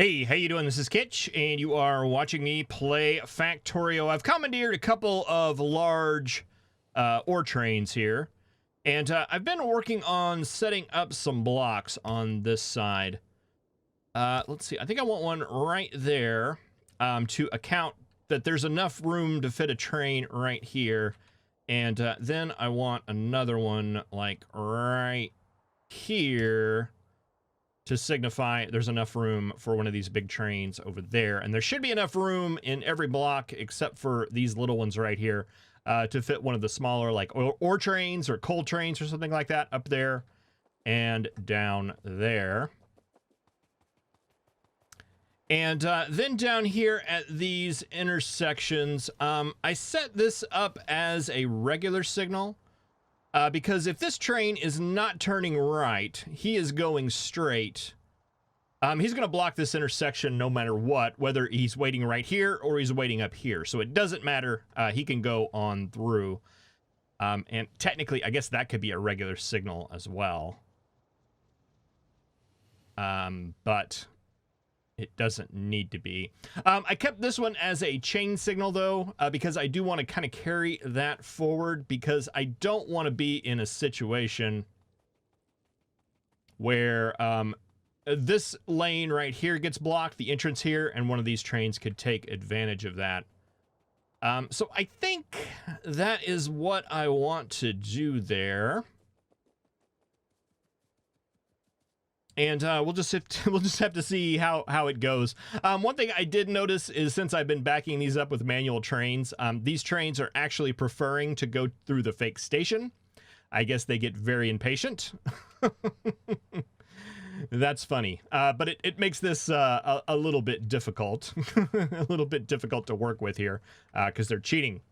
Hey, how you doing? This is Kitch, and you are watching me play Factorio. I've commandeered a couple of large ore trains here, and I've been working on setting up some blocks on this side. Let's see, I think I want one right there to account that there's enough room to fit a train right here, and then I want another one like right here to signify there's enough room for one of these big trains over there. And there should be enough room in every block except for these little ones right here to fit one of the smaller like ore trains or coal trains or something like that up there and down there. And then down here at these intersections, I set this up as a regular signal. Because if this train is not turning right, he is going straight. He's going to block this intersection no matter what, whether he's waiting right here or he's waiting up here. So it doesn't matter. He can go on through. And technically, I guess that could be a regular signal as well. But it doesn't need to be. I kept this one as a chain signal, though, because I do want to kind of carry that forward, because I don't want to be in a situation where this lane right here gets blocked, the entrance here, and one of these trains could take advantage of that. So I think that is what I want to do there. And we'll just have to see how it goes. One thing I did notice is, since I've been backing these up with manual trains, these trains are actually preferring to go through the fake station. I guess they get very impatient. That's funny. But it makes this a little bit difficult. A little bit difficult to work with here because they're cheating.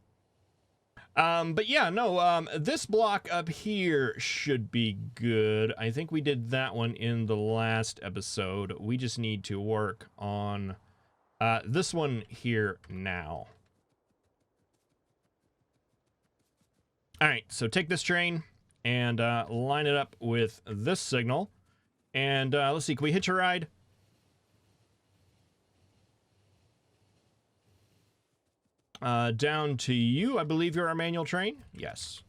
But yeah, no, this block up here should be good. I think we did that one in the last episode. We just need to work on this one here now. All right, so take this train and line it up with this signal. And let's see, can we hitch a ride? Down to you. I believe you're our manual train. Yes.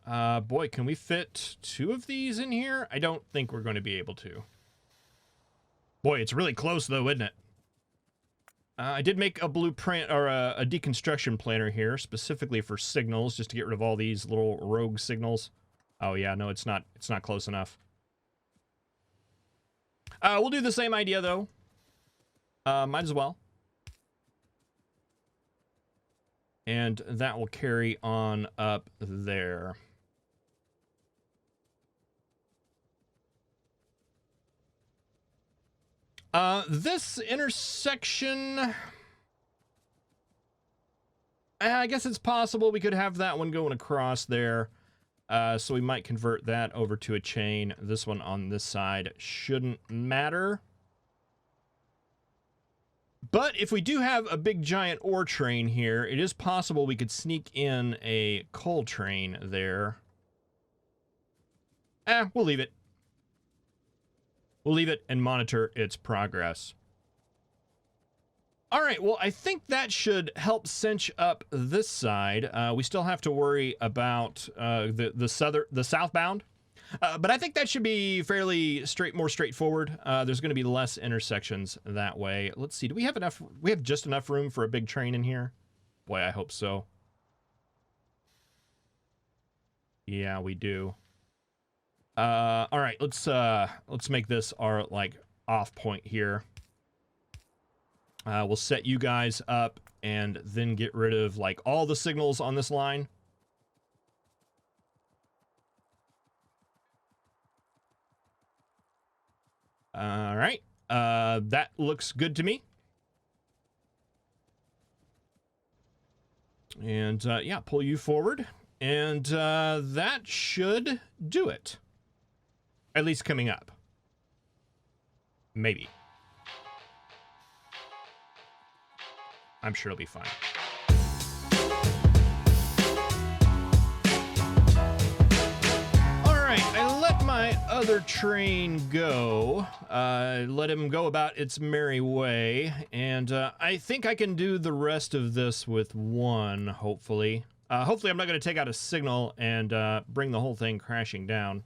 Boy, can we fit 2 of these in here? I don't think we're going to be able to. Boy, it's really close though, isn't it? I did make a blueprint, or a deconstruction planner here, specifically for signals, just to get rid of all these little rogue signals. Oh yeah, no, it's not close enough. We'll do the same idea though. Might as well. And that will carry on up there. This intersection, I guess it's possible we could have that one going across there. So we might convert that over to a chain. This one on this side shouldn't matter. But if we do have a big giant ore train here, it is possible we could sneak in a coal train there. We'll leave it. We'll leave it and monitor its progress. All right, well, I think that should help cinch up this side. We still have to worry about the southbound. But I think that should be fairly more straightforward. There's going to be less intersections that way. Let's see, do we have enough? We have just enough room for a big train in here? Boy, I hope so. Yeah, we do. All right, let's make this our like off point here. We'll set you guys up and then get rid of like all the signals on this line. All right, that looks good to me. And yeah, pull you forward, and that should do it. At least coming up. Maybe. I'm sure it'll be fine. Other train go. Let him go about its merry way, and I think I can do the rest of this with one, hopefully. Hopefully I'm not going to take out a signal and bring the whole thing crashing down.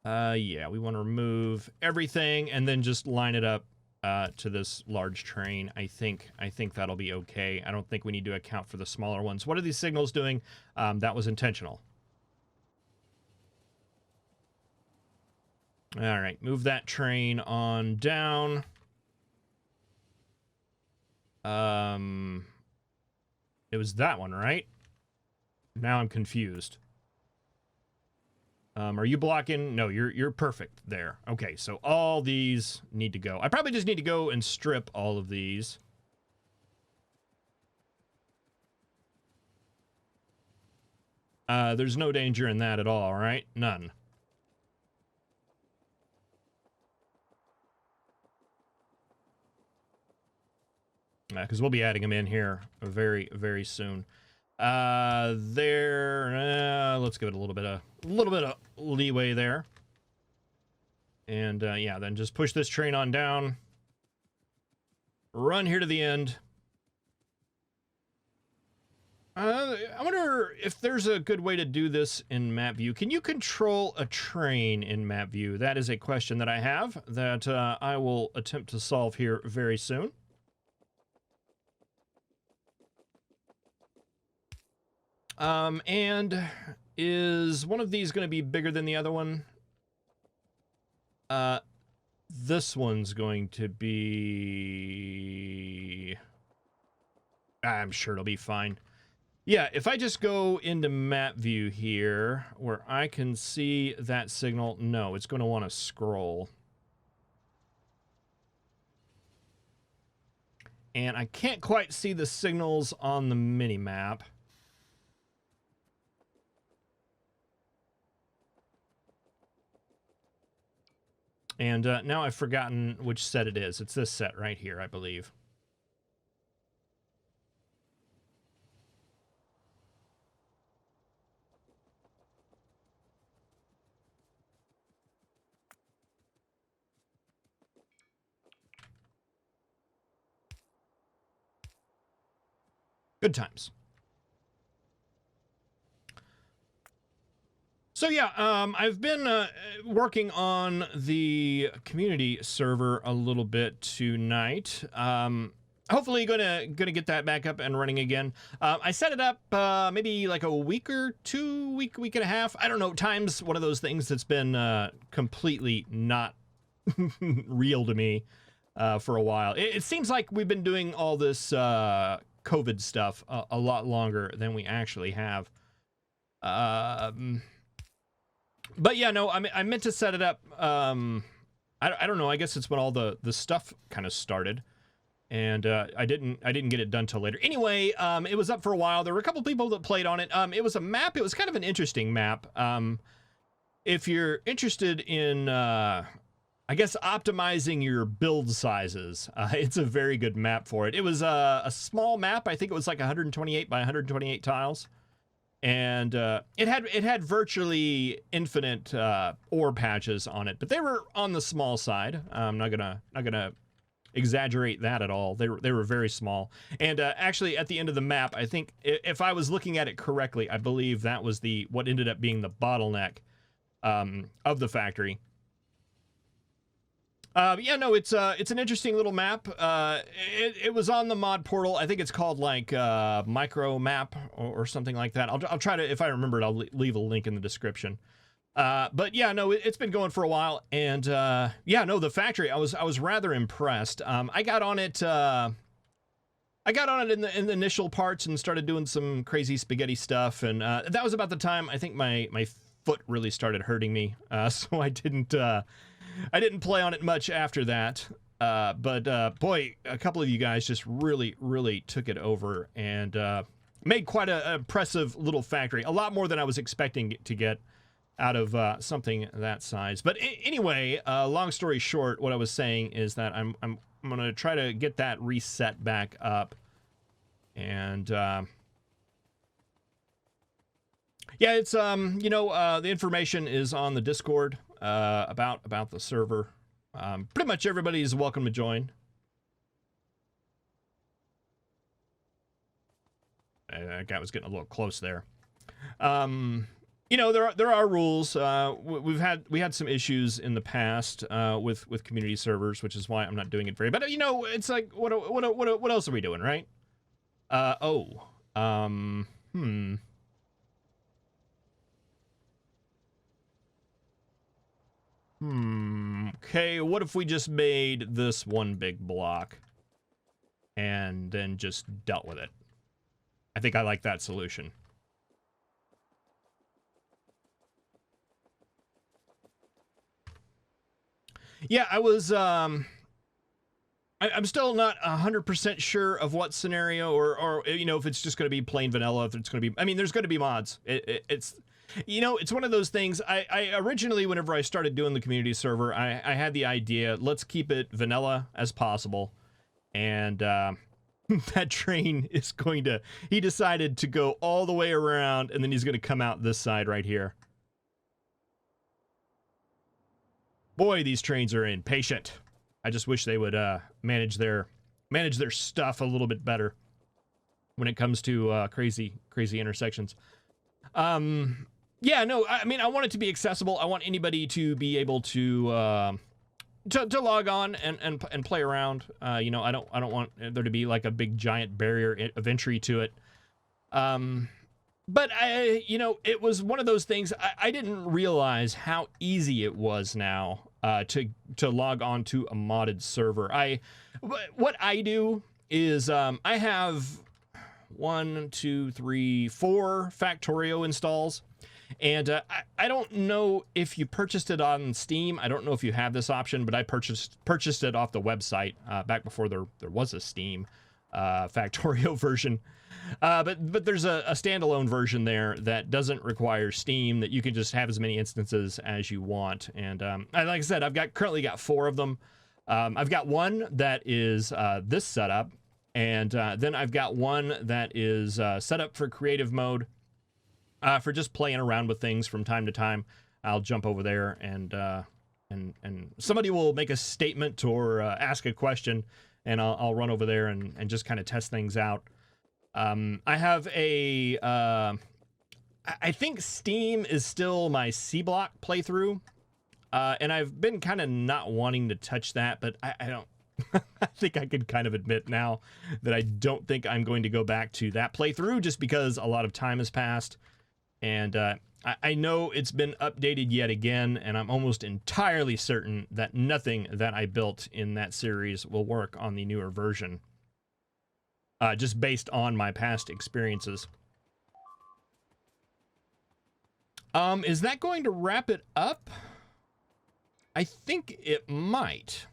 Yeah, we want to remove everything and then just line it up to this large train. I think that'll be okay. I don't think we need to account for the smaller ones. What are these signals doing? That was intentional. All right, move that train on down. It was that one, right? Now I'm confused. Are you blocking? No, you're perfect there. Okay, so all these need to go. I probably just need to go and strip all of these. There's no danger in that at all, right? None. Because we'll be adding them in here very, very soon. Let's give it a little bit of leeway there. And yeah, then just push this train on down. Run here to the end. I wonder if there's a good way to do this in map view. Can you control a train in map view? That is a question that I have that I will attempt to solve here very soon. And is one of these going to be bigger than the other one? This one's going to be... I'm sure it'll be fine. Yeah, if I just go into map view here, where I can see that signal, no, it's going to want to scroll. And I can't quite see the signals on the mini-map. And now I've forgotten which set it is. It's this set right here, I believe. Good times. So yeah, I've been working on the community server a little bit tonight. Hopefully gonna get that back up and running again. I set it up maybe like a week or two, week and a half. I don't know. Time's one of those things that's been completely not real to me for a while. It seems like we've been doing all this COVID stuff a lot longer than we actually have. But yeah, no, I meant to set it up. I don't know. I guess it's when all the stuff kind of started, and I didn't get it done till later. Anyway, it was up for a while. There were a couple people that played on it. It was a map. It was kind of an interesting map. If you're interested in, I guess, optimizing your build sizes, it's a very good map for it. It was a small map. I think it was like 128 by 128 tiles. And it had virtually infinite ore patches on it, but they were on the small side. I'm not gonna exaggerate that at all. They were very small. And actually, at the end of the map, I think if I was looking at it correctly, I believe that was what ended up being the bottleneck of the factory. Yeah, no, it's an interesting little map. It was on the mod portal. I think it's called like micro map or something like that. I'll try to, if I remember it, I'll leave a link in the description. But yeah, no, it's been going for a while, and yeah, no, the factory, I was rather impressed. I got on it in the initial parts and started doing some crazy spaghetti stuff, and that was about the time I think my foot really started hurting me, so I didn't play on it much after that. But boy, a couple of you guys just really took it over and made quite an impressive little factory. A lot more than I was expecting to get out of something that size. But anyway, long story short, what I was saying is that I'm I'm gonna try to get that reset back up. And yeah, it's you know, the information is on the Discord about the server. Pretty much everybody is welcome to join. That guy was getting a little close there. You know, there are rules. We had some issues in the past with community servers, which is why I'm not doing it very. But you know, it's like what else are we doing, right? Okay, what if we just made this one big block and then just dealt with it? I think I like that solution. Yeah, I was, I'm still not 100% sure of what scenario or, you know, if it's just going to be plain vanilla, if it's going to be, I mean, there's going to be mods. It's, you know, it's one of those things. I originally, whenever I started doing the community server, I had the idea, let's keep it vanilla as possible. And, that train is going to, he decided to go all the way around and then he's going to come out this side right here. Boy, these trains are impatient. I just wish they would manage their stuff a little bit better when it comes to crazy intersections. Yeah, no, I mean, I want it to be accessible. I want anybody to be able to log on and play around. You know, I don't want there to be like a big giant barrier of entry to it. But you know, it was one of those things. I didn't realize how easy it was now to log on to a modded server. What I do is I have 1, 2, 3, 4 Factorio installs. And I don't know if you purchased it on Steam. I don't know if you have this option, but I purchased it off the website back before there was a Steam Factorio version. But there's a standalone version there that doesn't require Steam, that you can just have as many instances as you want. And like I said, I've currently got 4 of them. I've got one that is this setup, and then I've got one that is set up for creative mode. For just playing around with things from time to time. I'll jump over there and somebody will make a statement or ask a question, and I'll run over there and just kind of test things out. I have a I think Steam is still my C block playthrough, and I've been kind of not wanting to touch that, but I don't. I think I could kind of admit now that I don't think I'm going to go back to that playthrough, just because a lot of time has passed. And I know it's been updated yet again, and I'm almost entirely certain that nothing that I built in that series will work on the newer version. Just based on my past experiences. Is that going to wrap it up? I think it might.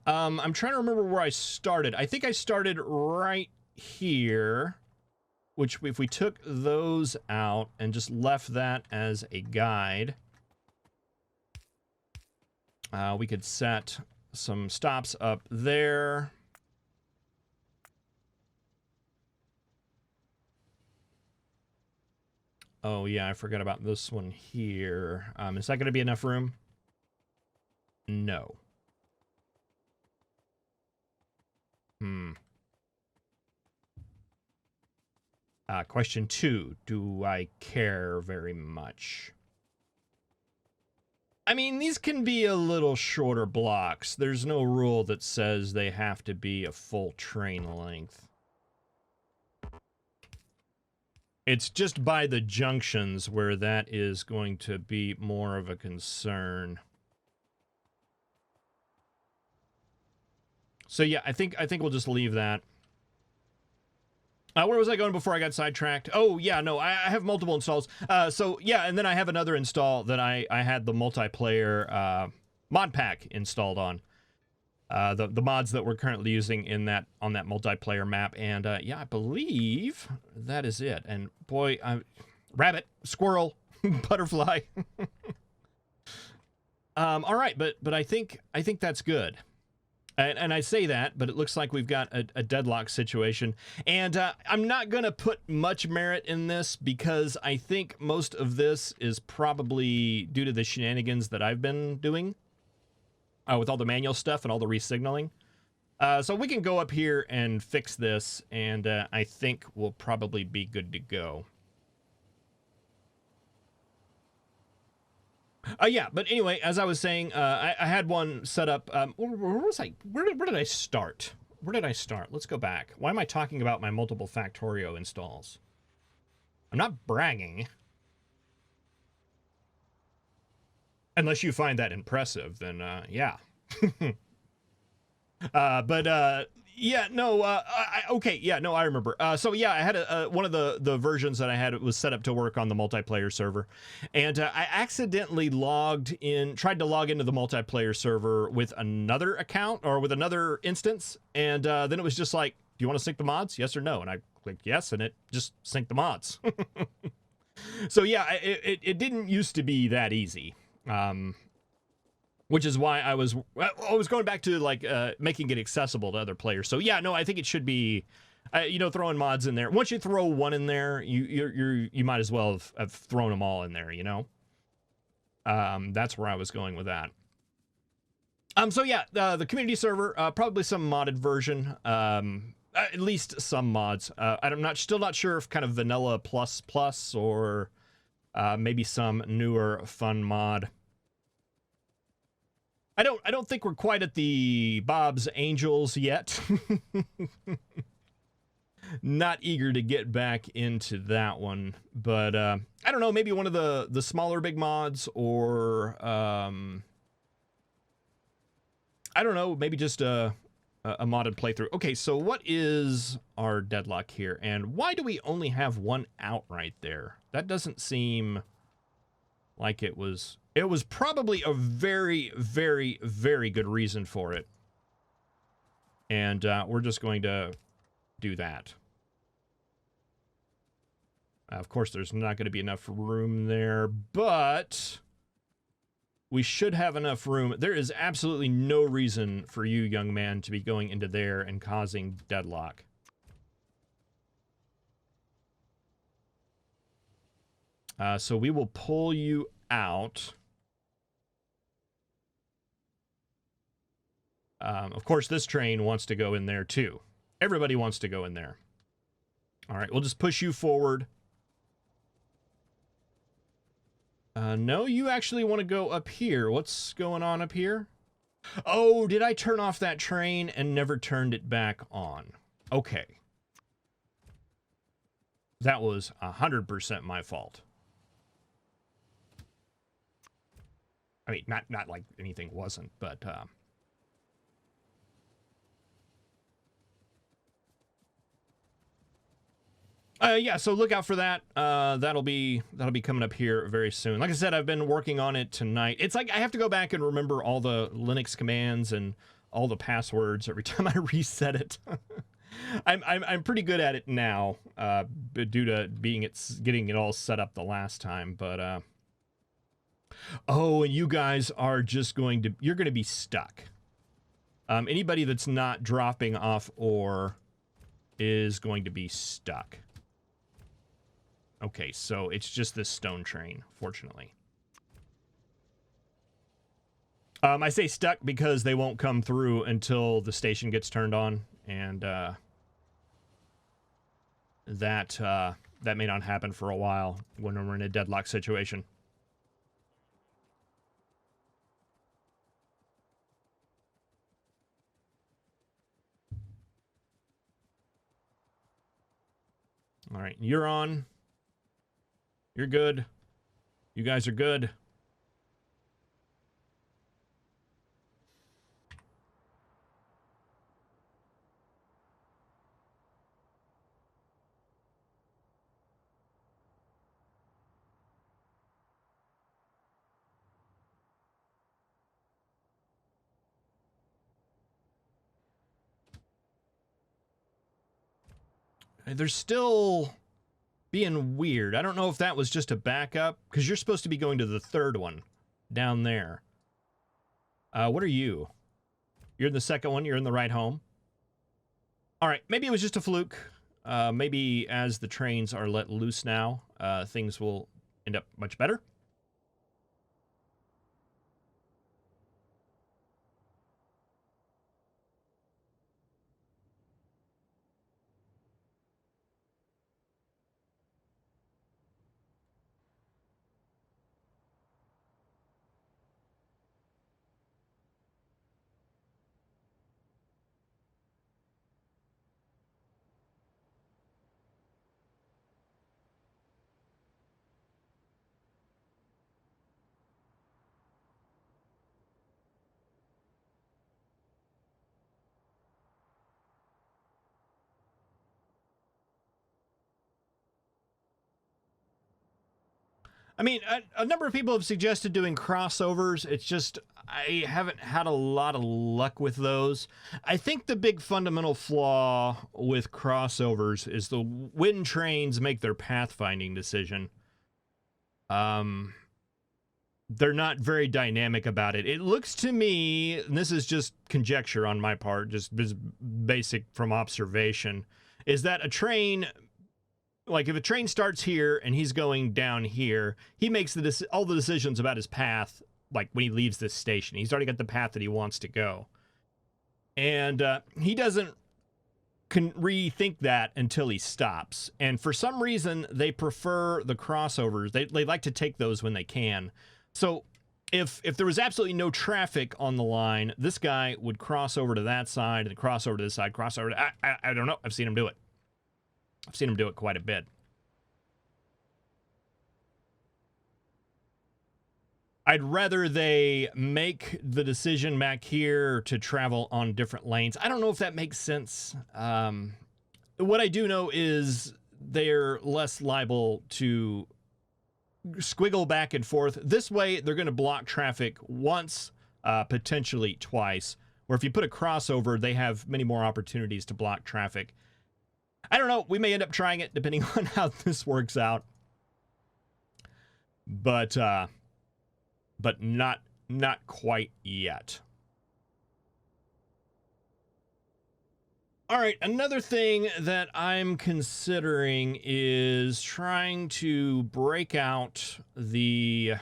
I'm trying to remember where I started. I think I started right here. Which, if we took those out and just left that as a guide, we could set some stops up there. Oh, yeah, I forgot about this one here. Is that going to be enough room? No. Question 2, do I care very much? I mean, these can be a little shorter blocks. There's no rule that says they have to be a full train length. It's just by the junctions where that is going to be more of a concern. So yeah, I think we'll just leave that. Where was I going before I got sidetracked? Oh, yeah, no, I have multiple installs. So, yeah, and then I have another install that I had the multiplayer mod pack installed on. The mods that we're currently using on that multiplayer map. And, yeah, I believe that is it. And, boy, rabbit, squirrel, butterfly. All right, but I think that's good. And I say that, but it looks like we've got a deadlock situation. And I'm not going to put much merit in this because I think most of this is probably due to the shenanigans that I've been doing with all the manual stuff and all the resignaling. So we can go up here and fix this, and I think we'll probably be good to go. Yeah, but anyway, as I was saying, I had one set up. Where was I? Where did I start? Where did I start? Let's go back. Why am I talking about my multiple Factorio installs? I'm not bragging. Unless you find that impressive, then yeah. Yeah, no, okay, yeah, no, I remember. So yeah, I had one of the versions that I had, it was set up to work on the multiplayer server, and I accidentally tried to log into the multiplayer server with another account or with another instance, and then it was just like, do you want to sync the mods? Yes or no? And I clicked yes, and it just synced the mods. So yeah, it didn't used to be that easy. Which is why I was going back to like making it accessible to other players. So yeah, no, I think it should be, throwing mods in there. Once you throw one in there, you might as well have thrown them all in there. That's where I was going with that. So yeah, the community server, probably some modded version, at least some mods. I'm still not sure if kind of vanilla plus or maybe some newer fun mod. I don't think we're quite at the Bob's Angels yet. Not eager to get back into that one, but I don't know, maybe one of the smaller big mods, or I don't know, maybe just a modded playthrough. Okay, so what is our deadlock here, and why do we only have one out right there? That doesn't seem like it was. It was probably a very, very, very good reason for it. And we're just going to do that. Of course, there's not going to be enough room there, but we should have enough room. There is absolutely no reason for you, young man, to be going into there and causing deadlock. So we will pull you out. Of course, this train wants to go in there too. Everybody wants to go in there. All right, we'll just push you forward. No, you actually want to go up here. What's going on up here? Oh, did I turn off that train and never turned it back on? Okay. That was 100% my fault. I mean, not like anything wasn't, but... yeah, so look out for that. That'll be coming up here very soon. Like I said, I've been working on it tonight. It's like I have to go back and remember all the Linux commands and all the passwords every time I reset it. I'm pretty good at it now, due to getting it all set up the last time. But oh, and you guys are just you're going to be stuck. Anybody that's not dropping off ore is going to be stuck. Okay, so it's just this stone train, fortunately. I say stuck because they won't come through until the station gets turned on, and that may not happen for a while when we're in a deadlock situation. All right, you're on. You're good. You guys are good. There's still being weird. I don't know if that was just a backup, because you're supposed to be going to the third one down there. What are you? You're in the second one. You're in the right home. All right. Maybe it was just a fluke. Maybe as the trains are let loose now, things will end up much better. I mean, a number of people have suggested doing crossovers. It's just, I haven't had a lot of luck with those. I think the big fundamental flaw with crossovers is when trains make their pathfinding decision. They're not very dynamic about it. It looks to me, and this is just conjecture on my part, just basic from observation, is that a train, like if a train starts here and he's going down here, he makes all the decisions about his path, like when he leaves this station. He's already got the path that he wants to go. And he doesn't rethink that until he stops. And for some reason, they prefer the crossovers. They like to take those when they can. So if there was absolutely no traffic on the line, this guy would cross over to that side and cross over to this side, cross over to, I don't know. I've seen him do it. I've seen him do it quite a bit. I'd rather they make the decision back here to travel on different lanes. I don't know if that makes sense. What I do know is they're less liable to squiggle back and forth. This way, they're going to block traffic once, potentially twice. Or if you put a crossover, they have many more opportunities to block traffic. I don't know. We may end up trying it depending on how this works out. But not quite yet. All right, another thing that I'm considering is trying to break out the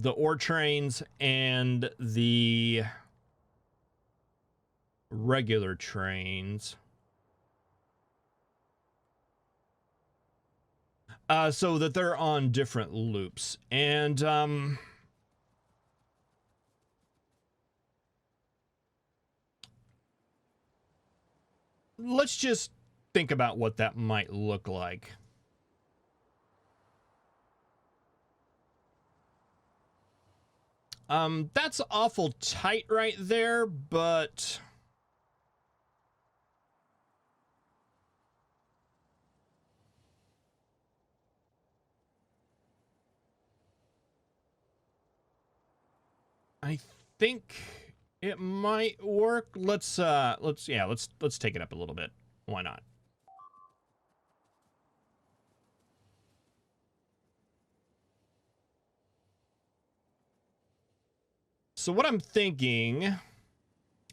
ore trains and the regular trains. So that they're on different loops. And let's just think about what that might look like. That's awful tight right there, but I think it might work. Let's take it up a little bit. Why not? So what I'm thinking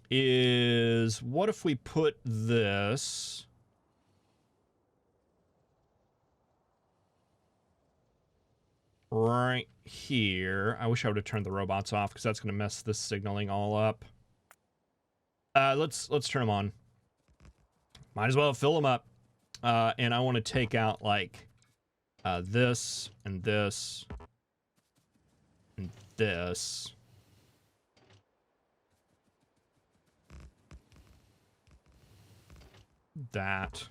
is, what if we put this right here? I wish I would have turned the robots off because that's going to mess this signaling all up. Let's turn them on. Might as well fill them up. And I want to take out like this and this and this. That,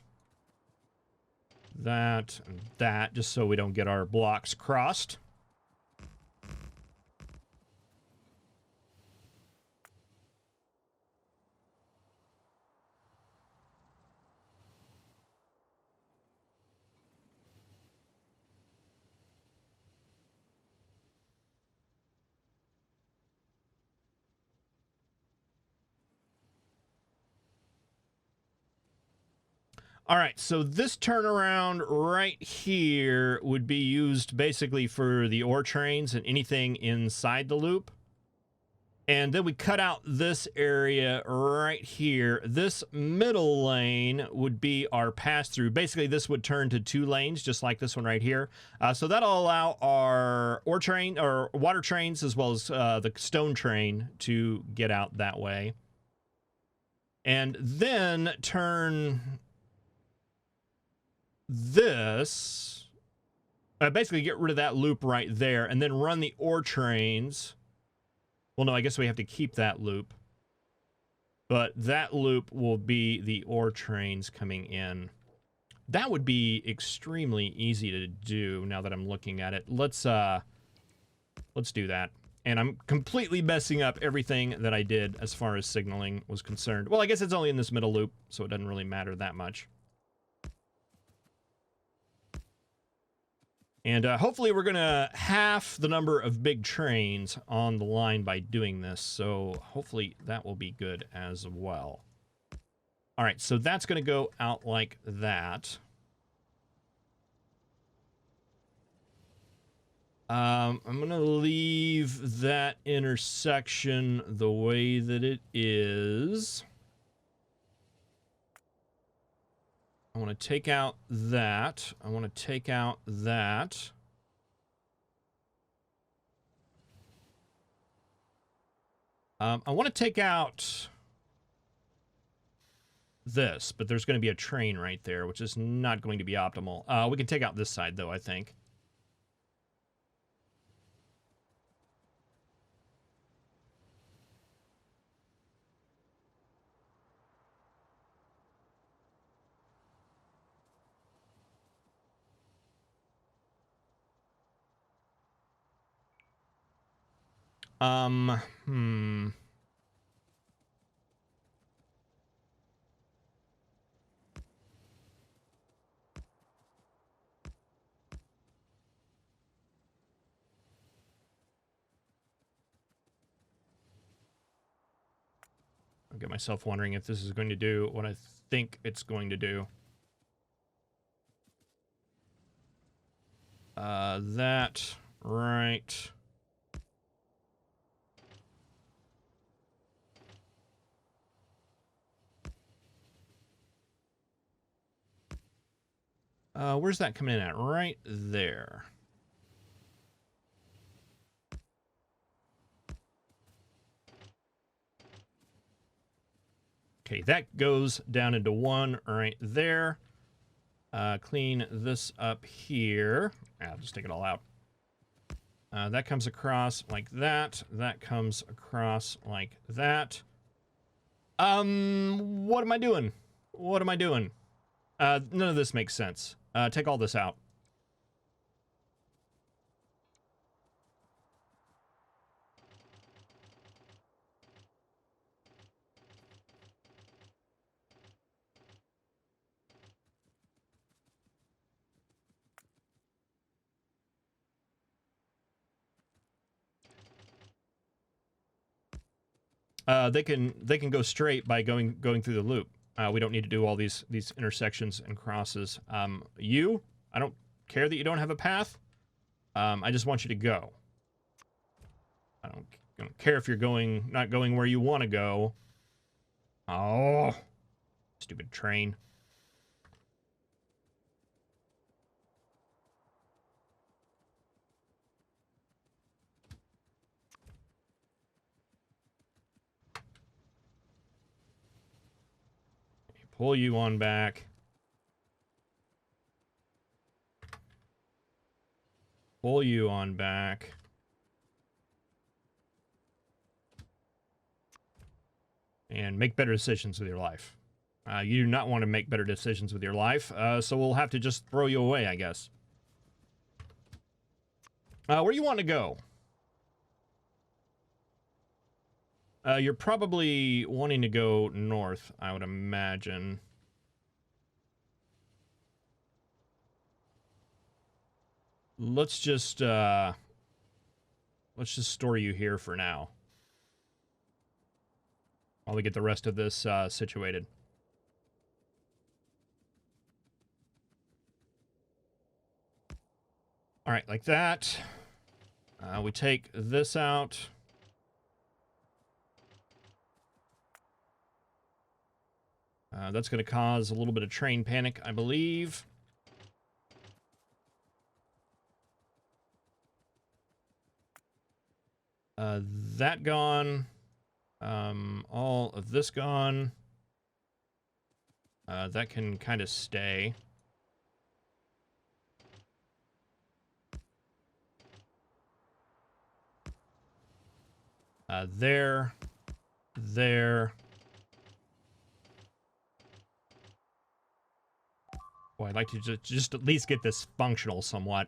and that, just so we don't get our blocks crossed. All right, so this turnaround right here would be used basically for the ore trains and anything inside the loop. And then we cut out this area right here. This middle lane would be our pass-through. Basically, this would turn to 2 lanes, just like this one right here. So that'll allow our ore train or water trains as well as the stone train to get out that way. And then turn this, basically get rid of that loop right there, and then run the ore trains. Well, no, I guess we have to keep that loop. But that loop will be the ore trains coming in. That would be extremely easy to do now that I'm looking at it. Let's do that. And I'm completely messing up everything that I did as far as signaling was concerned. Well, I guess it's only in this middle loop, so it doesn't really matter that much. And hopefully we're going to half the number of big trains on the line by doing this. So hopefully that will be good as well. All right, so that's going to go out like that. I'm going to leave that intersection the way that it is. I want to take out that. I want to take out that. I want to take out this, but there's going to be a train right there, which is not going to be optimal. We can take out this side, though, I think. Hmm. I'll get myself wondering if this is going to do what I think it's going to do. That, right. Where's that coming in at? Right there. Okay, that goes down into 1 right there. Clean this up here. I'll just take it all out. That comes across like that. That comes across like that. What am I doing? What am I doing? None of this makes sense. Take all this out. They can go straight by going through the loop. We don't need to do all these intersections and crosses. I don't care that you don't have a path. I just want you to go. I don't care if you're not going where you want to go. Oh, stupid train. Pull you on back. Pull you on back. And make better decisions with your life. You do not want to make better decisions with your life, so we'll have to just throw you away, I guess. Where do you want to go? You're probably wanting to go north, I would imagine. Let's just store you here for now, while we get the rest of this situated. All right, like that. We take this out. That's going to cause a little bit of train panic, I believe. That gone. All of this gone. That can kind of stay. There. Boy, I'd like to just at least get this functional somewhat.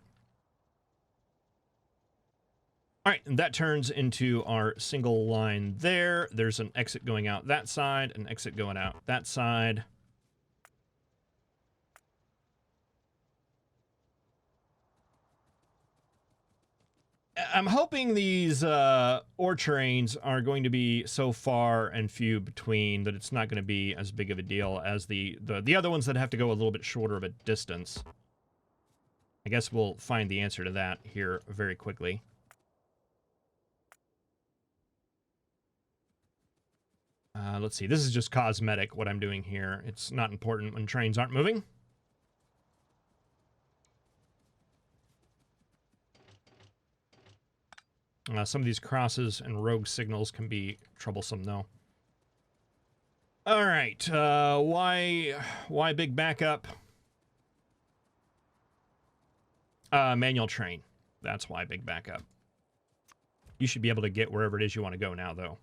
All right, and that turns into our single line there. There's an exit going out that side, an exit going out that side. I'm hoping these ore trains are going to be so far and few between that it's not going to be as big of a deal as the other ones that have to go a little bit shorter of a distance. I guess we'll find the answer to that here very quickly. Let's see. This is just cosmetic, what I'm doing here. It's not important when trains aren't moving. Some of these crosses and rogue signals can be troublesome, though. All right. Why big backup? Manual train. That's why big backup. You should be able to get wherever it is you want to go now, though.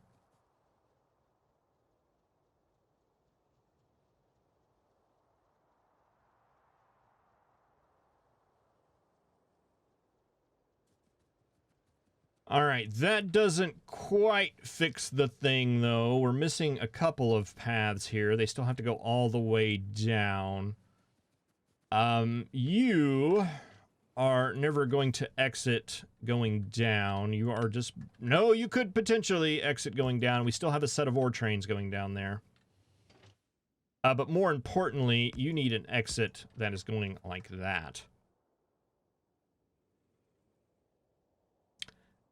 All right, that doesn't quite fix the thing, though. We're missing a couple of paths here. They still have to go all the way down. You are never going to exit going down. You are just... No, you could potentially exit going down. We still have a set of ore trains going down there. But more importantly, you need an exit that is going like that.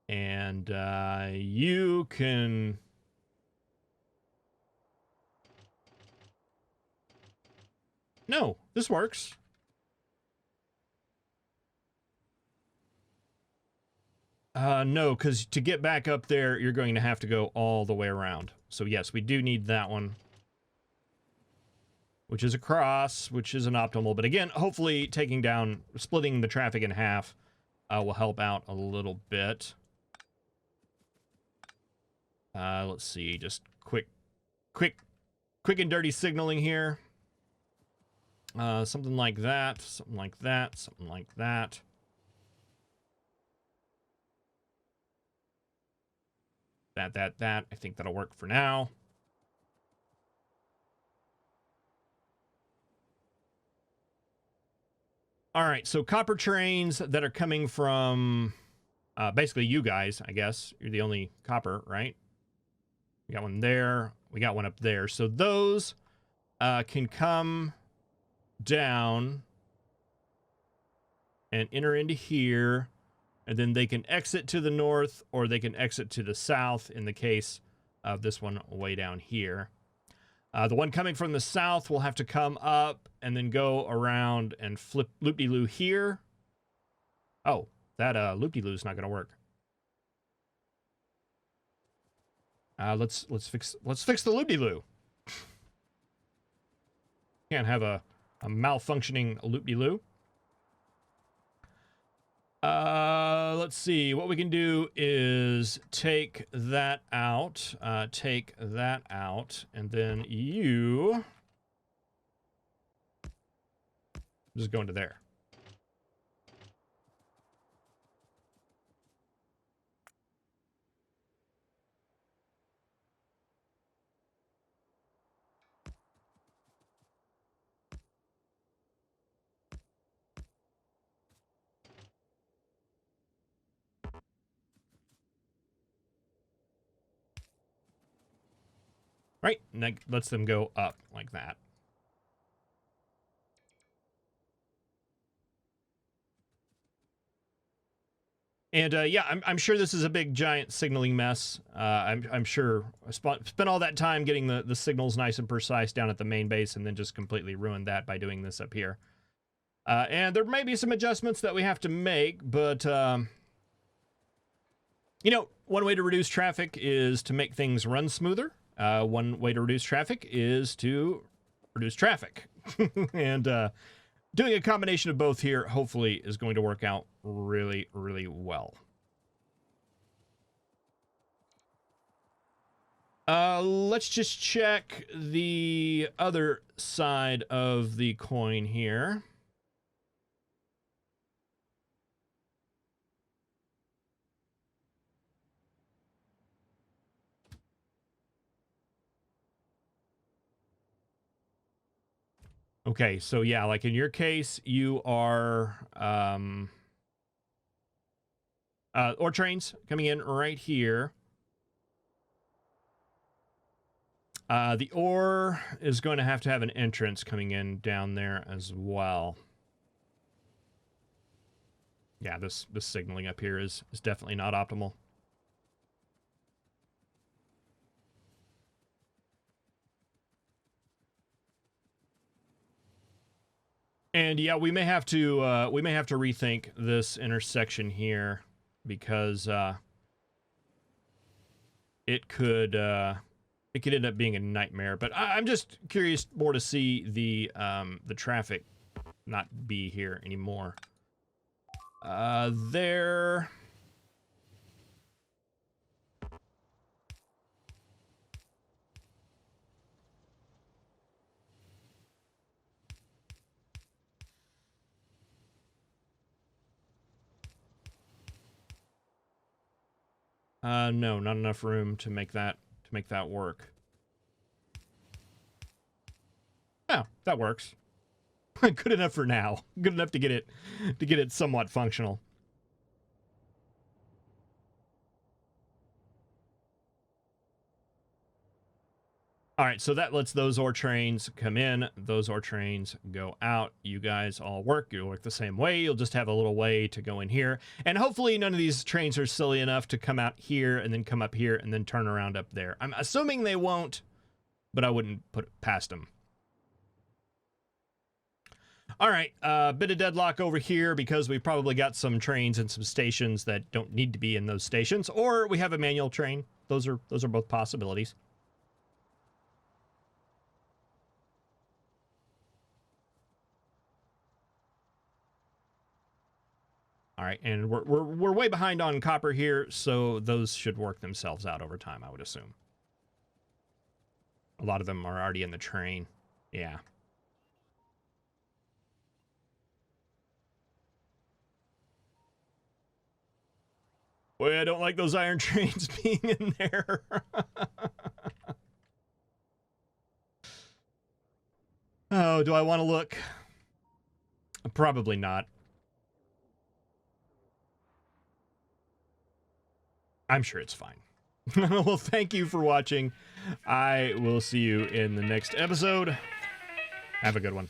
And you can... No, this works. No, because to get back up there, you're going to have to go all the way around. So yes, we do need that one. Which is across, which isn't optimal. But again, hopefully splitting the traffic in half will help out a little bit. Let's see, just quick and dirty signaling here. Something like that, something like that, something like that. That. I think that'll work for now. All right, so copper trains that are coming from basically you guys, I guess. You're the only copper, right? We got one there. We got one up there. So those can come down and enter into here. And then they can exit to the north or they can exit to the south in the case of this one way down here. The one coming from the south will have to come up and then go around and flip loop-de-loo here. Oh, that loop-de-loo is not going to work. Let's fix the loop-de-loo. Can't have a malfunctioning loop-de-loo. Let's see. What we can do is take that out, and then you just go into there. Right, and that lets them go up like that. And yeah, I'm sure this is a big giant signaling mess. I'm sure I spent all that time getting the signals nice and precise down at the main base, and then just completely ruined that by doing this up here. And there may be some adjustments that we have to make, but you know, one way to reduce traffic is to make things run smoother. One way to reduce traffic is to reduce traffic. And doing a combination of both here, hopefully, is going to work out really, really well. Let's just check the other side of the coin here. Okay, so yeah, like in your case, you are ore trains coming in right here. The ore is going to have an entrance coming in down there as well. Yeah, this signaling up here is definitely not optimal. And yeah, we may have to rethink this intersection here, because it could end up being a nightmare. But I'm just curious more to see the traffic not be here anymore. There. No, not enough room to make that work. Oh, that works. Good enough for now. Good enough to get it somewhat functional. All right, so that lets those ore trains come in, those ore trains go out. You guys all work. You'll work the same way. You'll just have a little way to go in here. And hopefully none of these trains are silly enough to come out here and then come up here and then turn around up there. I'm assuming they won't, but I wouldn't put it past them. All right, bit of deadlock over here because we probably got some trains and some stations that don't need to be in those stations, or we have a manual train. Those are both possibilities. All right, and we're way behind on copper here, so those should work themselves out over time, I would assume. A lot of them are already in the train. Yeah. Boy, I don't like those iron trains being in there. Oh, do I want to look? Probably not. I'm sure it's fine. Well, thank you for watching. I will see you in the next episode. Have a good one.